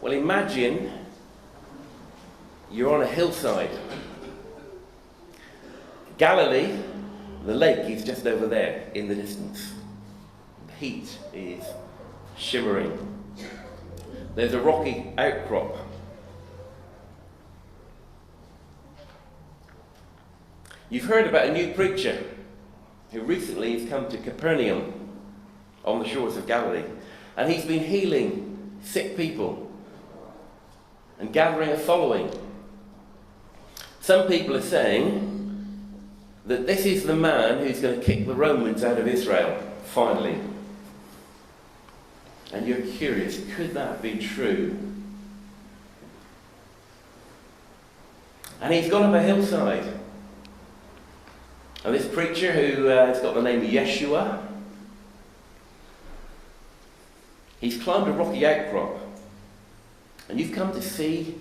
Well, imagine you're on a hillside. Galilee, the lake, is just over there in the distance. The heat is shimmering. There's a rocky outcrop. You've heard about a new preacher who recently has come to Capernaum on the shores of Galilee, and he's been healing sick people and gathering a following. Some people are saying that this is the man who's going to kick the Romans out of Israel, finally. And you're curious, could that be true? And he's gone up a hillside. And this preacher, who has got the name Yeshua, he's climbed a rocky outcrop. And you've come to see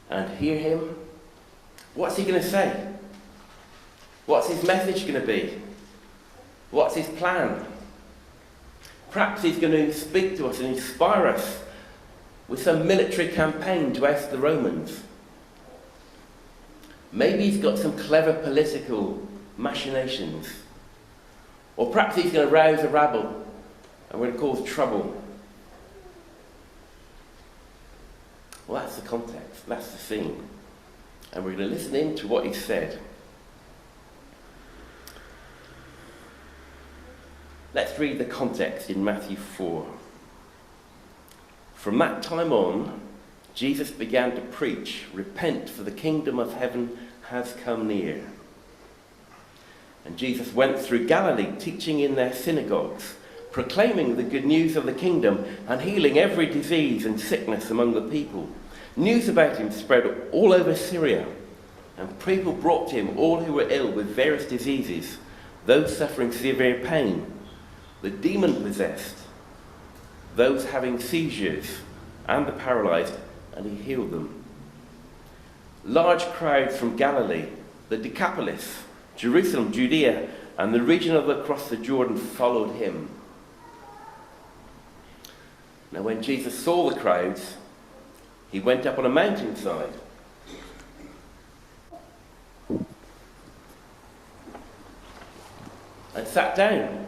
and hear him. What's he going to say? What's his message going to be? What's his plan? Perhaps he's going to speak to us and inspire us with some military campaign to oust the Romans. Maybe he's got some clever political machinations. Or perhaps he's going to rouse a rabble and we're going to cause trouble. Well, that's the context, that's the scene. And we're going to listen in to what he said. Let's read the context in Matthew 4. From that time on, Jesus began to preach, "Repent, for the kingdom of heaven has come near." And Jesus went through Galilee, teaching in their synagogues, proclaiming the good news of the kingdom and healing every disease and sickness among the people. News about him spread all over Syria, and people brought to him all who were ill with various diseases, those suffering severe pain, the demon-possessed, those having seizures, and the paralyzed, and he healed them. Large crowds from Galilee, the Decapolis, Jerusalem, Judea, and the region across the Jordan followed him. Now when Jesus saw the crowds, he went up on a mountainside. And sat down.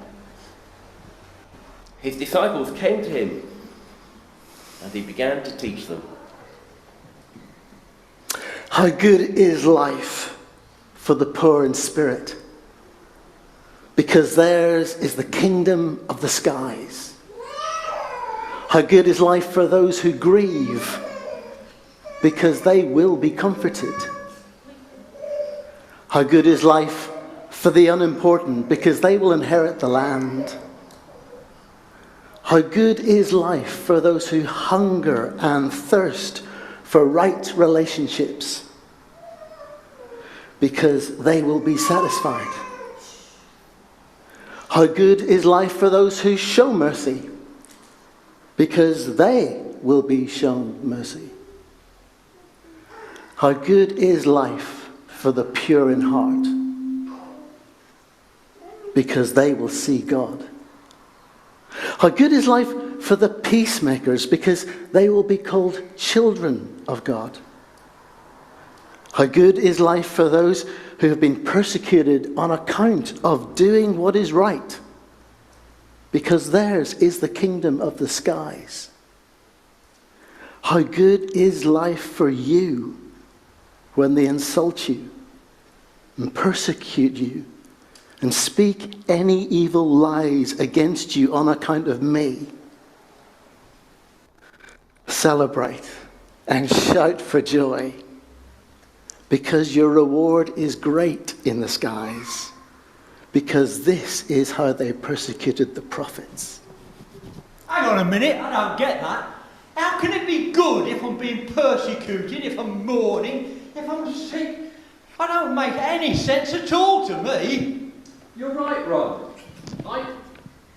His disciples came to him, and he began to teach them. How good is life for the poor in spirit, because theirs is the kingdom of the skies. How good is life for those who grieve, because they will be comforted. How good is life for the unimportant, because they will inherit the land. How good is life for those who hunger and thirst for right relationships, because they will be satisfied. How good is life for those who show mercy, because they will be shown mercy. How good is life for the pure in heart, because they will see God. How good is life for the peacemakers, because they will be called children of God. How good is life for those who have been persecuted on account of doing what is right, because theirs is the kingdom of the skies. How good is life for you when they insult you and persecute you and speak any evil lies against you on account of me. Celebrate and shout for joy, because your reward is great in the skies, because this is how they persecuted the prophets. Hang on a minute, I don't get that. How can it be good if I'm being persecuted, if I'm mourning, if I'm sick? I don't make any sense at all to me. You're right, Ron. It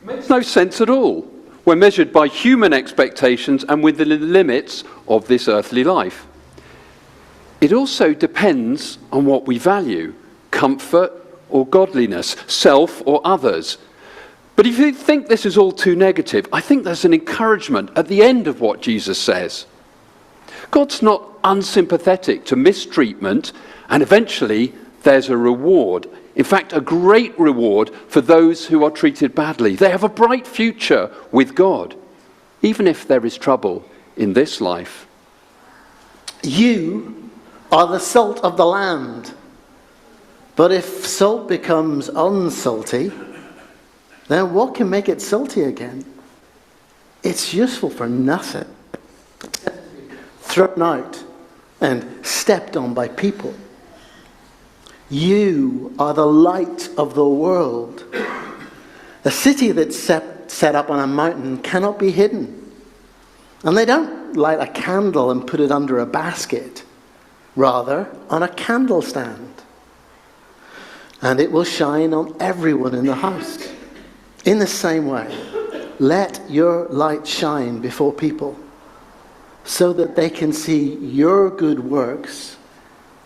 makes no sense at all when measured by human expectations and with the limits of this earthly life. It also depends on what we value, comfort or godliness, self or others. But if you think this is all too negative, I think there's an encouragement at the end of what Jesus says. God's not unsympathetic to mistreatment, and eventually there's a reward. In fact, a great reward for those who are treated badly. They have a bright future with God, even if there is trouble in this life. You are the salt of the land. But if salt becomes unsalty, then what can make it salty again? It's useful for nothing. Thrown out and stepped on by people. You are the light of the world. A city that's set up on a mountain cannot be hidden. And they don't light a candle and put it under a basket, rather on a candle stand. And it will shine on everyone in the house. In the same way, let your light shine before people, so that they can see your good works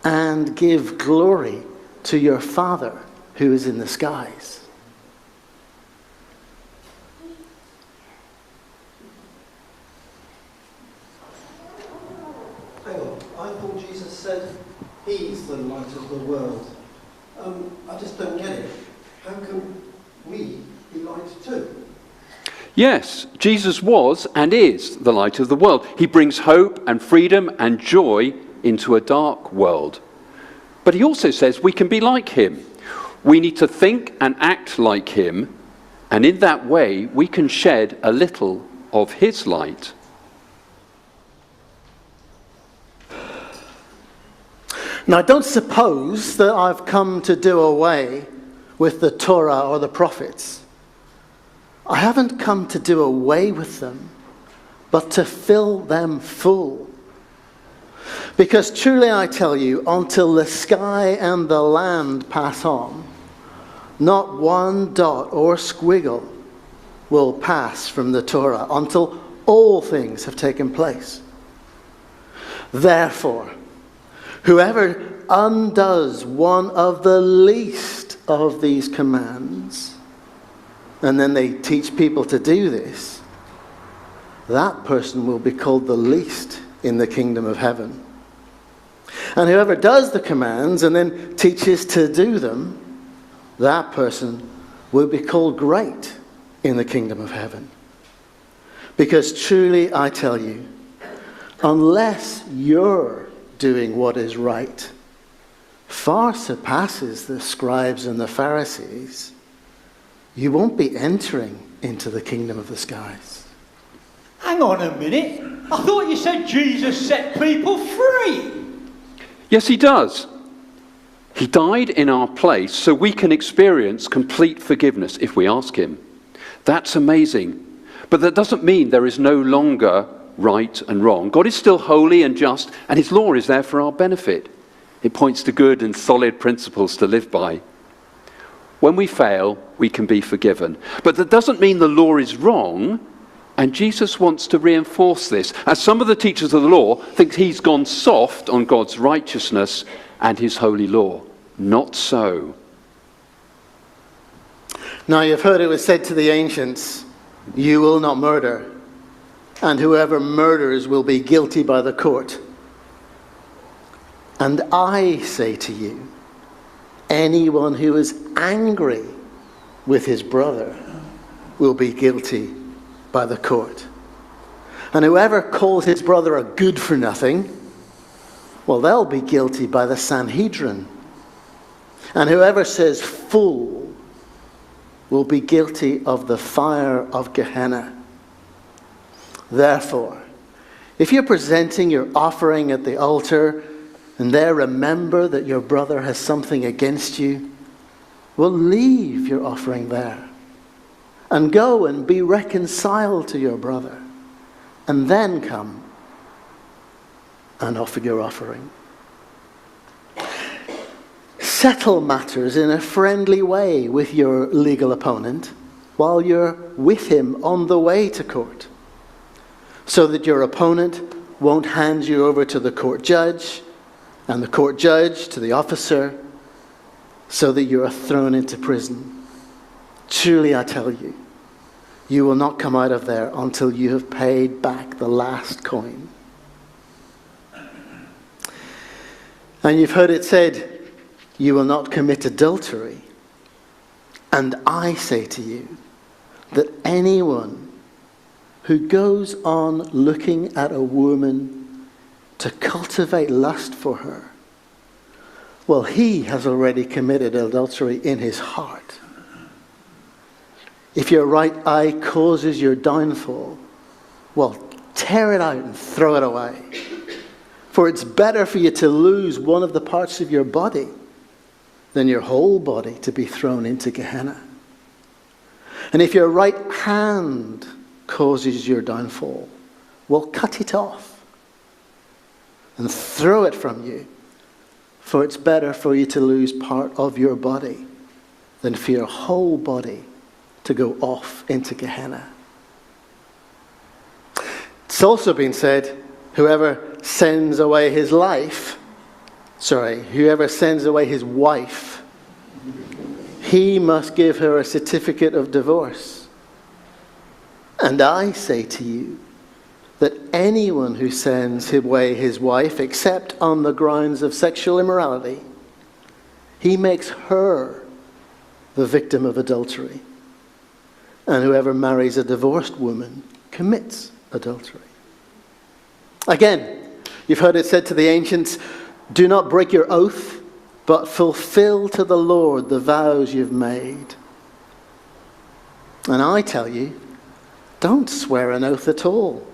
and give glory to your Father who is in the skies. Hang on, I thought Jesus said he's the light of the world. I just don't get it. How can we be light too? Yes, Jesus was and is the light of the world. He brings hope and freedom and joy into a dark world. But he also says we can be like him. We need to think and act like him, and in that way we can shed a little of his light. Now, don't suppose that I've come to do away with the Torah or the prophets. I haven't come to do away with them, but to fill them full. Because truly I tell you, until the sky and the land pass on, not one dot or squiggle will pass from the Torah until all things have taken place. Therefore, whoever undoes one of the least of these commands, and then they teach people to do this, that person will be called the least in the kingdom of heaven. And whoever does the commands and then teaches to do them, that person will be called great in the kingdom of heaven. Because truly I tell you, unless you're doing what is right, far surpasses the scribes and the Pharisees, you won't be entering into the kingdom of the skies. Hang on a minute. I thought you said Jesus set people free. Yes, he does. He died in our place so we can experience complete forgiveness if we ask him. That's amazing. But that doesn't mean there is no longer right and wrong. God is still holy and just, and his law is there for our benefit. It points to good and solid principles to live by. When we fail, we can be forgiven. But that doesn't mean the law is wrong, and Jesus wants to reinforce this, as some of the teachers of the law think he's gone soft on God's righteousness and his holy law. Not so. Now you've heard it was said to the ancients, you will not murder, and whoever murders will be guilty by the court. And I say to you, anyone who is angry with his brother will be guilty by the court. And whoever calls his brother a good for nothing, well, they'll be guilty by the Sanhedrin. And whoever says fool will be guilty of the fire of Gehenna. Therefore, if you're presenting your offering at the altar and there remember that your brother has something against you, well, leave your offering there and go and be reconciled to your brother, and then come and offer your offering. Settle matters in a friendly way with your legal opponent while you're with him on the way to court, so that your opponent won't hand you over to the court judge, and the court judge to the officer, so that you are thrown into prison. Truly I tell you, you will not come out of there until you have paid back the last coin. And you've heard it said, you will not commit adultery. And I say to you that anyone who goes on looking at a woman to cultivate lust for her, well, he has already committed adultery in his heart. If your right eye causes your downfall, well, tear it out and throw it away. For it's better for you to lose one of the parts of your body than your whole body to be thrown into Gehenna. And if your right hand causes your downfall, well, cut it off and throw it from you. For it's better for you to lose part of your body than for your whole body to go off into Gehenna. It's also been said, whoever sends away his wife, he must give her a certificate of divorce. And I say to you that anyone who sends away his wife, except on the grounds of sexual immorality, he makes her the victim of adultery. And whoever marries a divorced woman commits adultery. Again, you've heard it said to the ancients, do not break your oath, but fulfill to the Lord the vows you've made. And I tell you, don't swear an oath at all.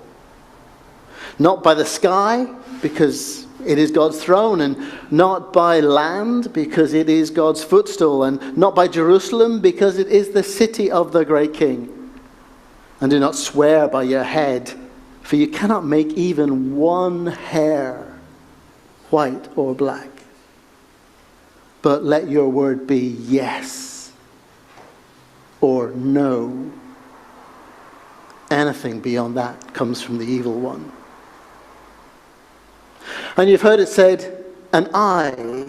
Not by the sky, because it is God's throne, and not by land, because it is God's footstool, and not by Jerusalem, because it is the city of the great King. And do not swear by your head, for you cannot make even one hair white or black. But let your word be yes or no. Anything beyond that comes from the evil one. And you've heard it said, an eye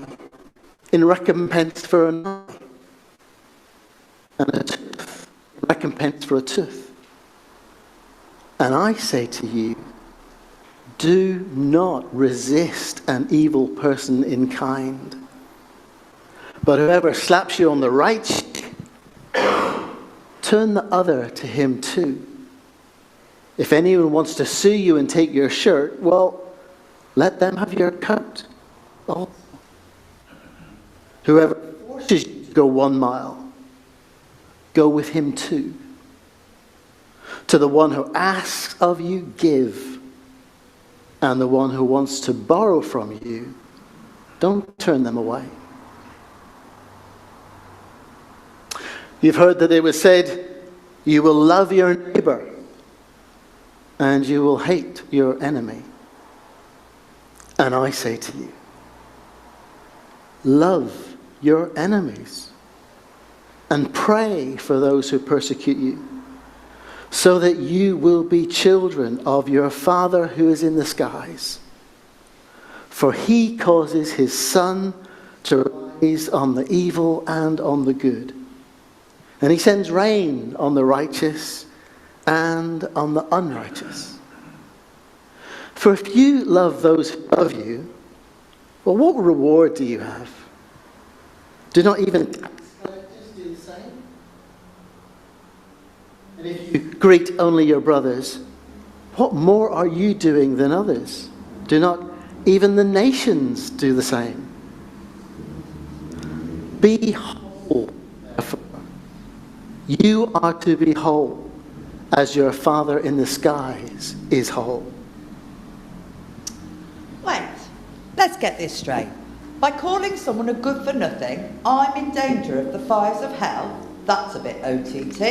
in recompense for an eye, and a tooth in recompense for a tooth. And I say to you, do not resist an evil person in kind. But whoever slaps you on the right cheek, turn the other to him too. If anyone wants to sue you and take your shirt, well, let them have your coat. Oh. Whoever forces you to go 1 mile, go with him too. To the one who asks of you, give. And the one who wants to borrow from you, don't turn them away. You've heard that it was said, you will love your neighbor and you will hate your enemy. And I say to you, love your enemies and pray for those who persecute you, so that you will be children of your Father who is in the skies. For he causes his sun to rise on the evil and on the good. And he sends rain on the righteous and on the unrighteous. For if you love those who love you, well, what reward do you have? Do not even tax collectors do the same? And if you greet only your brothers, what more are you doing than others? Do not even the nations do the same? Be whole, therefore. You are to be whole, as your Father in the skies is whole. Wait, let's get this straight. By calling someone a good for nothing, I'm in danger of the fires of hell? That's a bit OTT.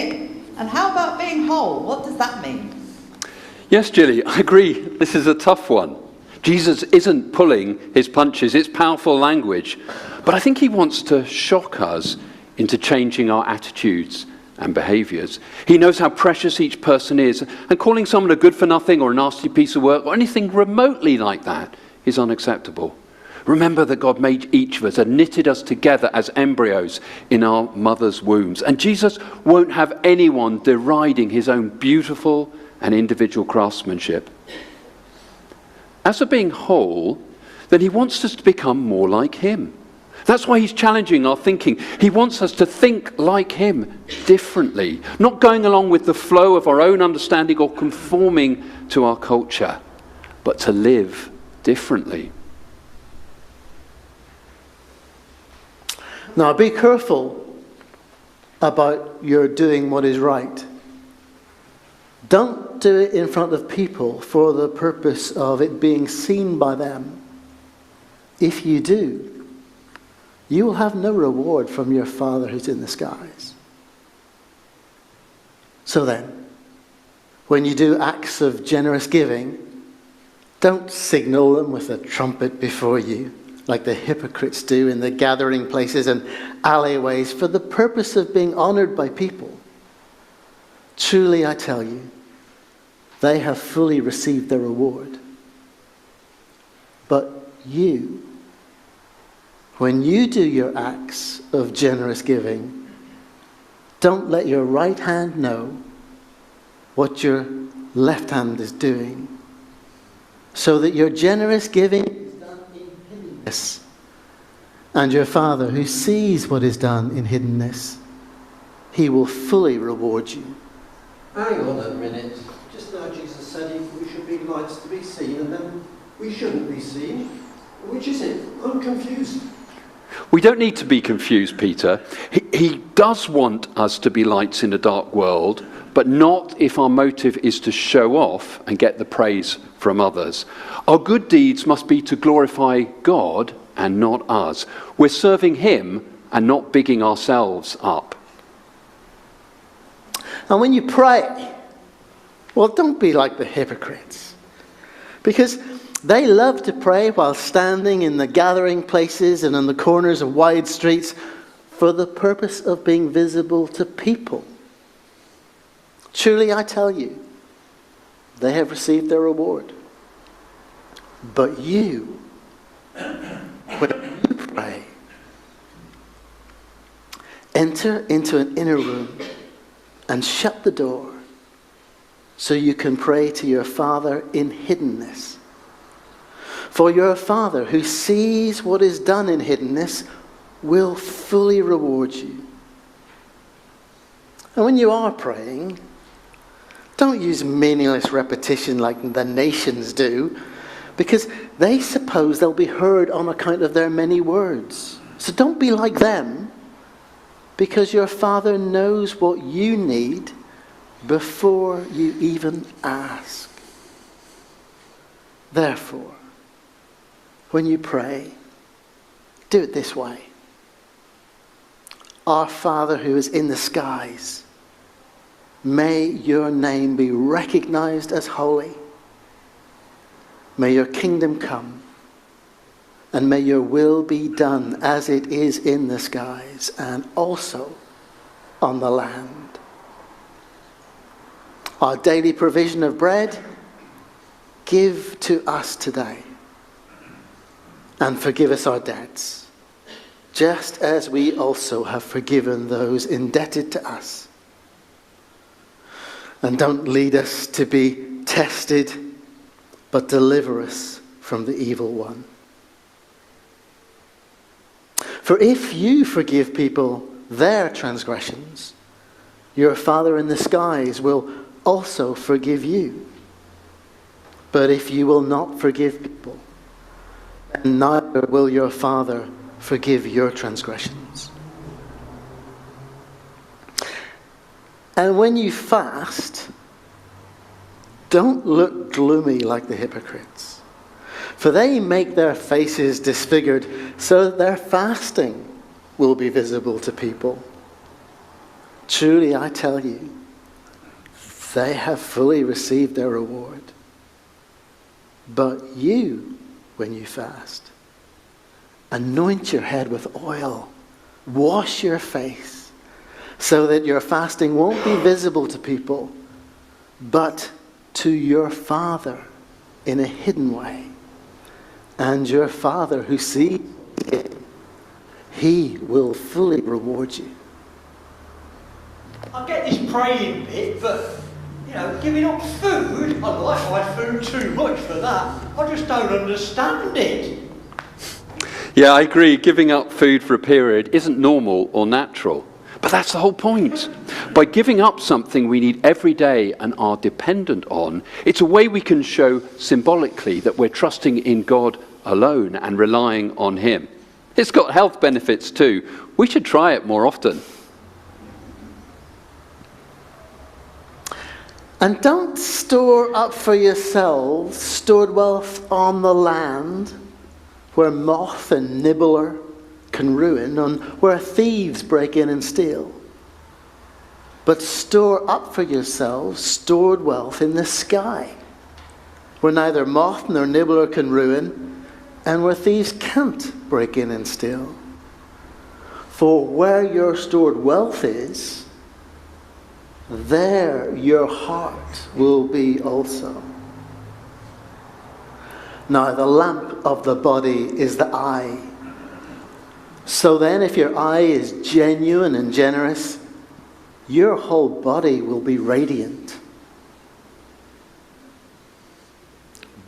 And how about being whole? What does that mean? Yes, Gilly, I agree. This is a tough one. Jesus isn't pulling his punches. It's powerful language. But I think he wants to shock us into changing our attitudes and behaviours. He knows how precious each person is, and calling someone a good for nothing or a nasty piece of work or anything remotely like that is unacceptable. Remember that God made each of us and knitted us together as embryos in our mother's wombs. And Jesus won't have anyone deriding his own beautiful and individual craftsmanship. As for being whole, then he wants us to become more like him. That's why he's challenging our thinking. He wants us to think like him differently, not going along with the flow of our own understanding or conforming to our culture, but to live differently. Now, be careful about your doing what is right. Don't do it in front of people for the purpose of it being seen by them. If you do, you will have no reward from your Father who's in the skies. So then, when you do acts of generous giving, don't signal them with a trumpet before you, like the hypocrites do in the gathering places and alleyways, for the purpose of being honored by people. Truly, I tell you, they have fully received their reward. But you, when you do your acts of generous giving, don't let your right hand know what your left hand is doing, so that your generous giving is done in hiddenness. And your Father, who sees what is done in hiddenness, he will fully reward you. Hang on a minute. Just now Jesus said we should be lights to be seen, and then we shouldn't be seen. Which is it? I'm confused. We don't need to be confused, Peter. He does want us to be lights in a dark world, but not if our motive is to show off and get the praise from others. Our good deeds must be to glorify God and not us. We're serving him and not bigging ourselves up. And when you pray, well, don't be like the hypocrites, because they love to pray while standing in the gathering places and in the corners of wide streets for the purpose of being visible to people. Truly, I tell you, they have received their reward. But you, when you pray, enter into an inner room and shut the door so you can pray to your Father in hiddenness. For your Father, who sees what is done in hiddenness, will fully reward you. And when you are praying, don't use meaningless repetition like the nations do, because they suppose they'll be heard on account of their many words. So don't be like them, because your Father knows what you need before you even ask. Therefore, when you pray, do it this way. Our Father who is in the skies, may your name be recognized as holy. May your kingdom come, and may your will be done as it is in the skies and also on the land. Our daily provision of bread, give to us today. And forgive us our debts, just as we also have forgiven those indebted to us. And don't lead us to be tested, but deliver us from the evil one. For if you forgive people their transgressions, your Father in the skies will also forgive you. But if you will not forgive people, and neither will your Father forgive your transgressions. And when you fast, don't look gloomy like the hypocrites, for they make their faces disfigured so that their fasting will be visible to people. Truly, I tell you, they have fully received their reward. But you, when you fast, anoint your head with oil, wash your face, so that your fasting won't be visible to people, but to your Father in a hidden way. And your Father who sees it, he will fully reward you. I get this praying bit, but, giving up food, I like my food too much for that. I just don't understand it. Yeah, I agree. Giving up food for a period isn't normal or natural. But that's the whole point. By giving up something we need every day and are dependent on, it's a way we can show symbolically that we're trusting in God alone and relying on Him. It's got health benefits too. We should try it more often. And don't store up for yourselves stored wealth on the land, where moth and nibbler can ruin, and where thieves break in and steal. But store up for yourselves stored wealth in the sky, where neither moth nor nibbler can ruin, and where thieves can't break in and steal. For where your stored wealth is, there your heart will be also. Now, the lamp of the body is the eye. So then, if your eye is genuine and generous, your whole body will be radiant.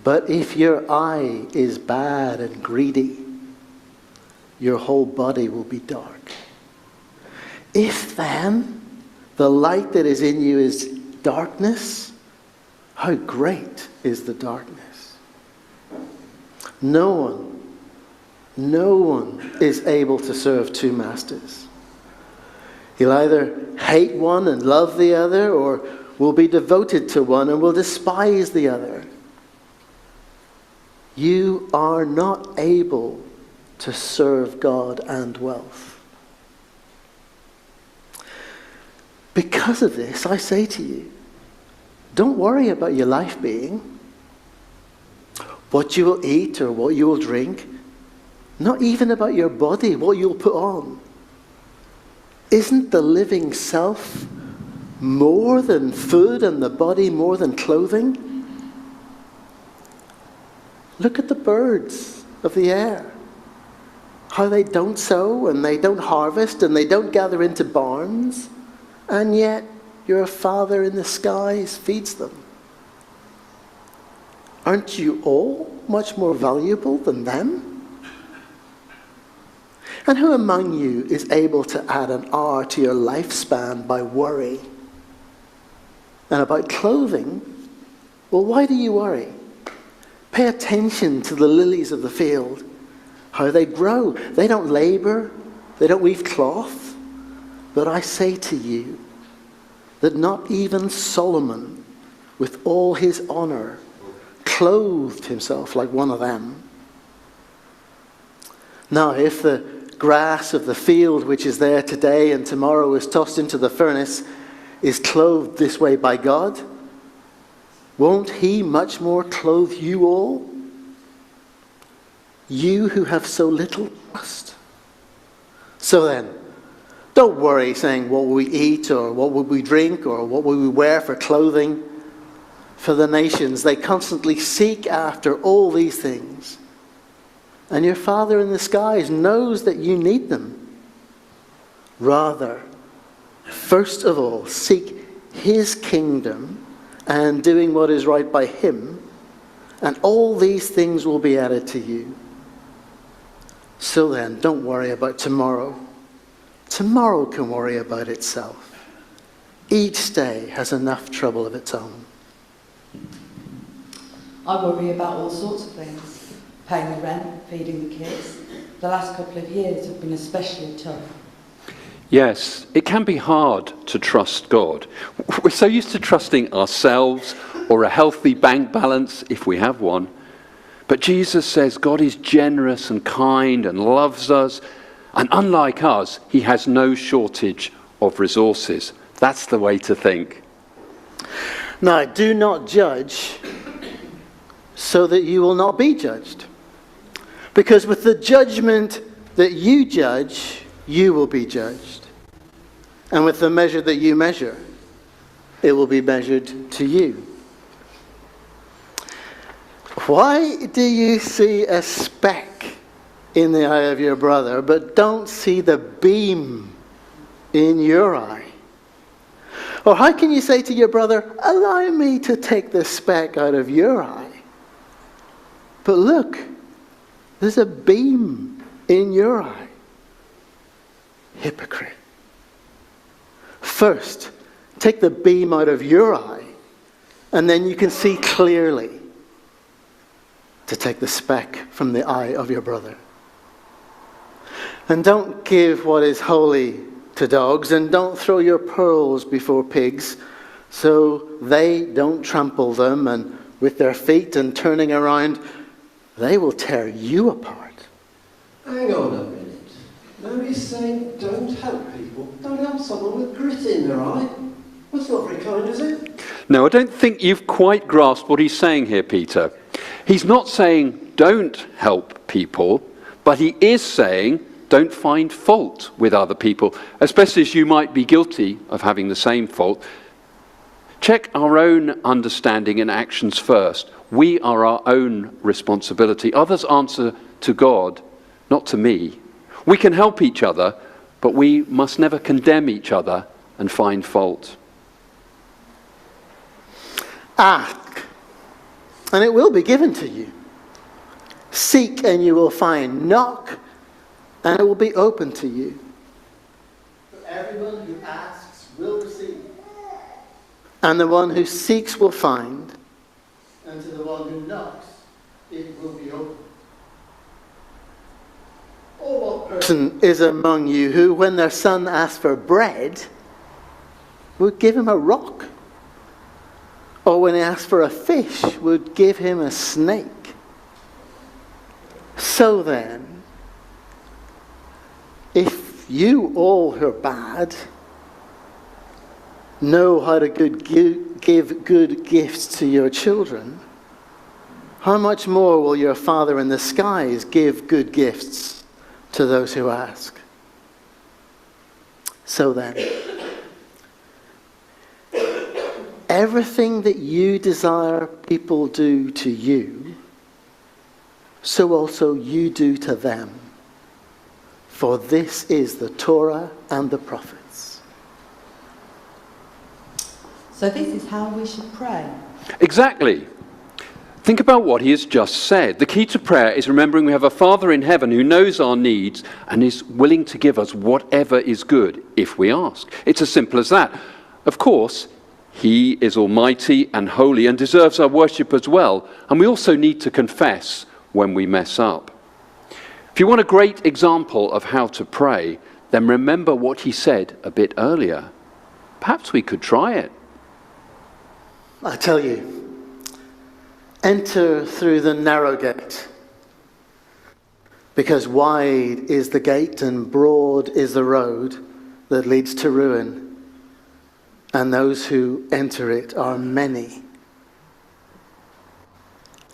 But if your eye is bad and greedy, your whole body will be dark. If then the light that is in you is darkness, how great is the darkness? No one is able to serve two masters. He'll either hate one and love the other, or will be devoted to one and will despise the other. You are not able to serve God and wealth. Because of this, I say to you, don't worry about your life being, what you will eat or what you will drink, not even about your body, what you'll put on. Isn't the living self more than food and the body more than clothing? Look at the birds of the air, how they don't sow and they don't harvest and they don't gather into barns, and yet your Father in the skies feeds them. Aren't you all much more valuable than them? And who among you is able to add an hour to your lifespan by worry? And about clothing, well, why do you worry? Pay attention to the lilies of the field, how they grow. They don't labor, they don't weave cloth. But I say to you that not even Solomon, with all his honor, clothed himself like one of them. Now, if the grass of the field which is there today and tomorrow is tossed into the furnace is clothed this way by God, won't He much more clothe you all? You who have so little trust. So then, don't worry saying, what will we eat, or what will we drink, or what will we wear for clothing? For the nations, they constantly seek after all these things. And your Father in the skies knows that you need them. Rather, first of all, seek His kingdom and doing what is right by Him, and all these things will be added to you. So then, don't worry about tomorrow. Tomorrow can worry about itself. Each day has enough trouble of its own. I worry about all sorts of things. Paying the rent, feeding the kids. The last couple of years have been especially tough. Yes, it can be hard to trust God. We're so used to trusting ourselves or a healthy bank balance, if we have one. But Jesus says God is generous and kind and loves us. And unlike us, He has no shortage of resources. That's the way to think. Now, do not judge so that you will not be judged. Because with the judgment that you judge, you will be judged. And with the measure that you measure, it will be measured to you. Why do you see a speck in the eye of your brother, but don't see the beam in your eye? Or how can you say to your brother, allow me to take the speck out of your eye? But look, there's a beam in your eye. Hypocrite. First, take the beam out of your eye, and then you can see clearly to take the speck from the eye of your brother. And don't give what is holy to dogs, and don't throw your pearls before pigs, so they don't trample them, and with their feet and turning around, they will tear you apart. Hang on a minute. Now he's saying don't help people. Don't help someone with grit in their eye. That's not very kind, is it? No, I don't think you've quite grasped what he's saying here, Peter. He's not saying don't help people, but he is saying don't find fault with other people, especially as you might be guilty of having the same fault. Check our own understanding and actions first. We are our own responsibility. Others answer to God, not to me. We can help each other, but we must never condemn each other and find fault. Ask, and it will be given to you. Seek, and you will find. Knock, and it will be open to you. For everyone who asks will receive, and the one who seeks will find, and to the one who knocks it will be open. Or what person is among you who, when their son asks for bread, would give him a rock? Or when he asks for a fish, would give him a snake? So then, if you all who are bad know how to give good gifts to your children, how much more will your Father in the skies give good gifts to those who ask? So then, everything that you desire people do to you, so also you do to them. For this is the Torah and the prophets. So this is how we should pray. Exactly. Think about what he has just said. The key to prayer is remembering we have a Father in heaven who knows our needs and is willing to give us whatever is good if we ask. It's as simple as that. Of course, he is almighty and holy and deserves our worship as well. And we also need to confess when we mess up. If you want a great example of how to pray, then remember what he said a bit earlier. Perhaps we could try it. I tell you, enter through the narrow gate, because wide is the gate and broad is the road that leads to ruin, and those who enter it are many.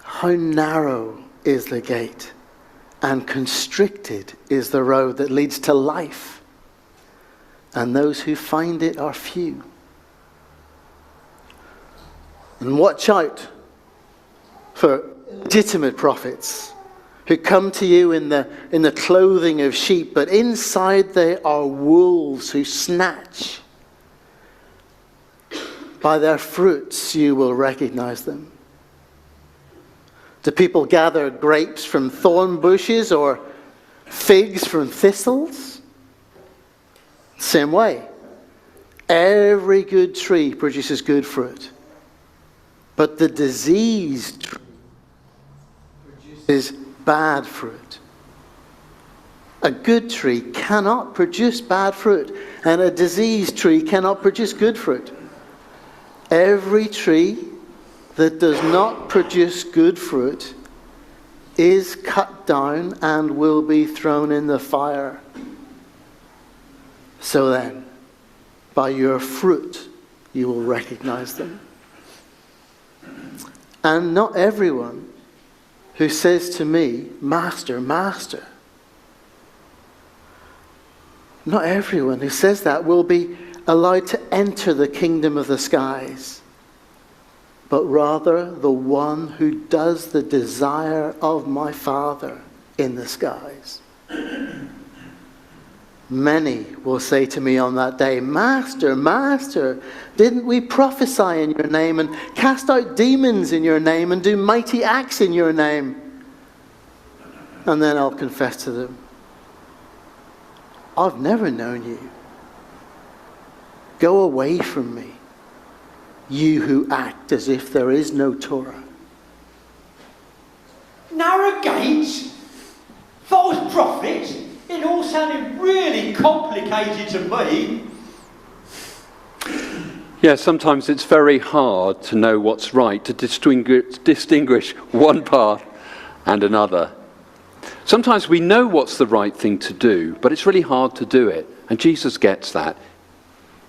How narrow is the gate, and constricted is the road that leads to life, and those who find it are few. And watch out for legitimate prophets who come to you in the clothing of sheep, but inside they are wolves who snatch. By their fruits you will recognize them. Do people gather grapes from thorn bushes or figs from thistles? Same way. Every good tree produces good fruit. But the diseased tree produces bad fruit. A good tree cannot produce bad fruit, and a diseased tree cannot produce good fruit. Every tree that does not produce good fruit is cut down and will be thrown in the fire. So then, by your fruit, you will recognize them. And not everyone who says to me, Master, Master, not everyone who says that will be allowed to enter the kingdom of the skies, but rather the one who does the desire of my Father in the skies. Many will say to me on that day, Master, Master, didn't we prophesy in your name and cast out demons in your name and do mighty acts in your name? And then I'll confess to them, I've never known you. Go away from me, you who act as if there is no Torah. Narrow gates? False prophets? It all sounded really complicated to me. Yeah, sometimes it's very hard to know what's right, to distinguish one path and another. Sometimes we know what's the right thing to do, but it's really hard to do it. And Jesus gets that.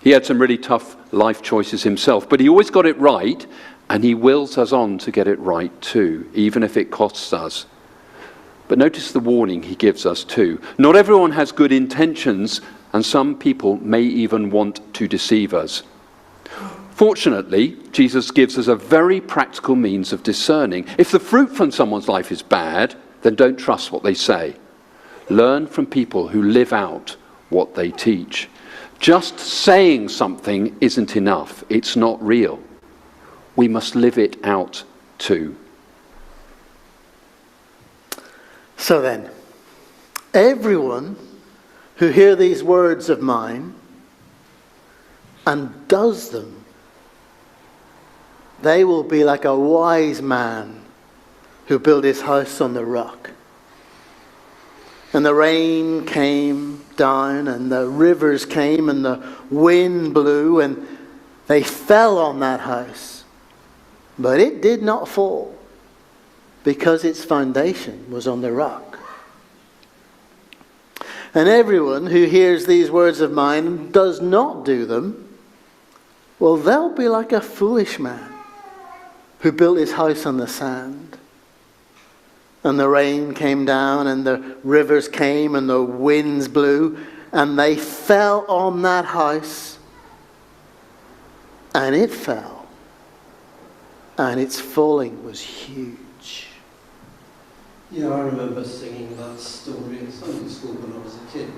He had some really tough life choices himself, but he always got it right, and he wills us on to get it right too, even if it costs us. But notice the warning he gives us too. Not everyone has good intentions, and some people may even want to deceive us. Fortunately, Jesus gives us a very practical means of discerning. If the fruit from someone's life is bad, then don't trust what they say. Learn from people who live out what they teach. Just saying something isn't enough. It's not real. We must live it out too. So then, everyone who hears these words of mine and does them, they will be like a wise man who built his house on the rock. And the rain came down, and the rivers came, and the wind blew, and they fell on that house. But it did not fall, because its foundation was on the rock. And everyone who hears these words of mine and does not do them, well, they'll be like a foolish man who built his house on the sand. And the rain came down, and the rivers came, and the winds blew, and they fell on that house, and it fell, and its falling was huge. Yeah, I remember singing that story in Sunday school when I was a kid.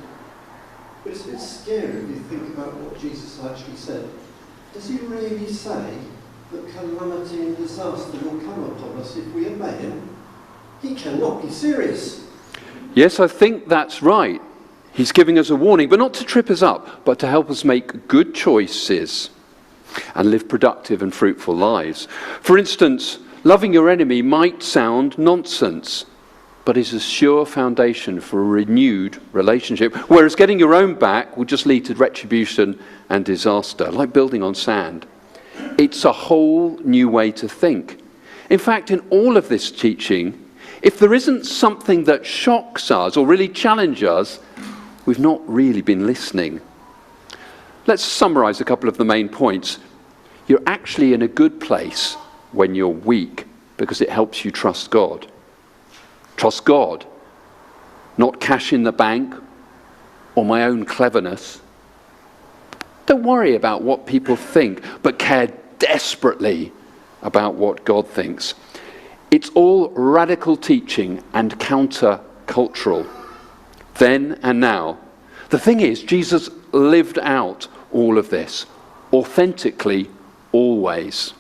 But it's a bit scary if you think about what Jesus actually said. Does he really say that calamity and disaster will come upon us if we obey him? He cannot be serious. Yes, I think that's right. He's giving us a warning, but not to trip us up, but to help us make good choices and live productive and fruitful lives. For instance, loving your enemy might sound nonsense, but is a sure foundation for a renewed relationship, whereas getting your own back will just lead to retribution and disaster, like building on sand. It's a whole new way to think. In fact, in all of this teaching, if there isn't something that shocks us or really challenges us, we've not really been listening. Let's summarize a couple of the main points. You're actually in a good place when you're weak, because it helps you trust God. Trust God, not cash in the bank or my own cleverness. Don't worry about what people think, but care desperately about what God thinks. It's all radical teaching and counter-cultural, then and now. The thing is, Jesus lived out all of this, authentically, always.